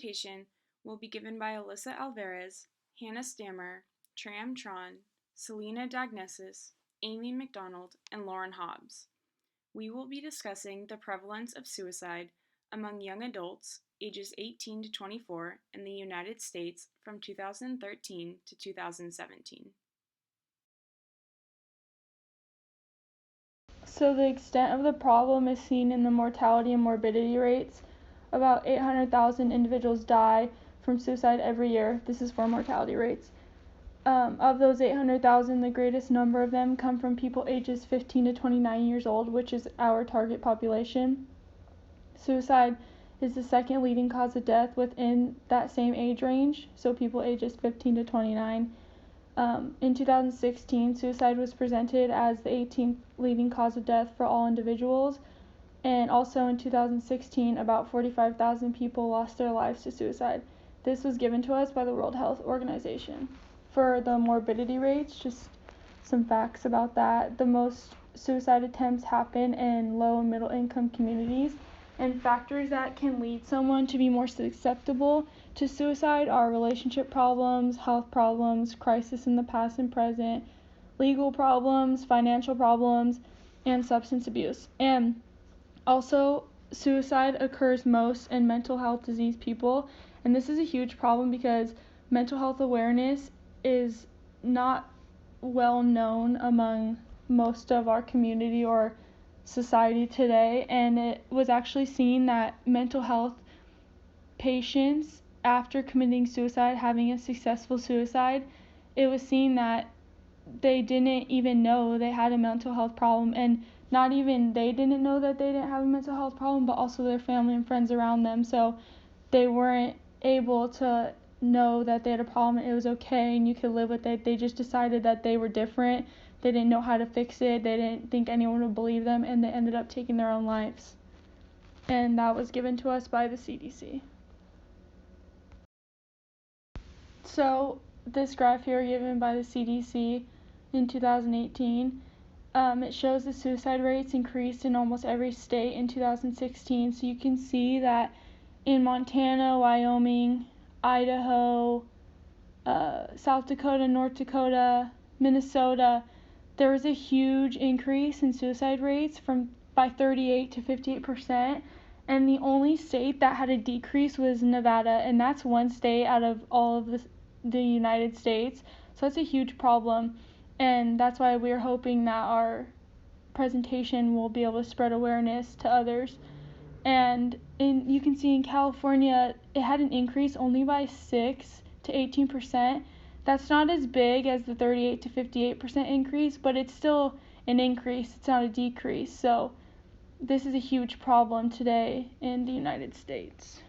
presentation will be given by Alyssa Alvarez, Hannah Stammer, Tram Tron, Selena Dagnesis, Amy McDonald, and Lauren Hobbs. We will be discussing the prevalence of suicide among young adults ages 18 to 24 in the United States from 2013 to 2017. So the extent of the problem is seen in the mortality and morbidity rates. About 800,000 individuals die from suicide every year. This is for mortality rates. Of those 800,000, the greatest number of them come from people ages 15 to 29 years old, which is our target population. Suicide is the second leading cause of death within that same age range, so people ages 15 to 29. In 2016, suicide was presented as the 18th leading cause of death for all individuals, and also in 2016, about 45,000 people lost their lives to suicide. This was given to us by the World Health Organization. For the morbidity rates, just some facts about that. The most suicide attempts happen in low and middle income communities, and factors that can lead someone to be more susceptible to suicide are relationship problems, health problems, crisis in the past and present, legal problems, financial problems, and substance abuse. And also, suicide occurs most in mental health disease people, and this is a huge problem because mental health awareness is not well known among most of our community or society today, and it was actually seen that mental health patients, after committing suicide, having a successful suicide, it was seen that they didn't even know they had a mental health problem, and not even they didn't know that they didn't have a mental health problem, but also their family and friends around them, so they weren't able to know that they had a problem and it was okay and you could live with it. They just decided that they were different. They didn't know how to fix it. They didn't think anyone would believe them, and they ended up taking their own lives. And that was given to us by the CDC. So this graph here given by the CDC in 2018, it shows the suicide rates increased in almost every state in 2016. So you can see that in Montana, Wyoming, Idaho, South Dakota, North Dakota, Minnesota, there was a huge increase in suicide rates by 38 to 58%, and the only state that had a decrease was Nevada, and that's one state out of all of the United States, so that's a huge problem, and that's why we're hoping that our presentation will be able to spread awareness to others. And you can see in California, it had an increase only by 6 to 18%. That's not as big as the 38 to 58% increase, but it's still an increase. It's not a decrease. So this is a huge problem today in the United States.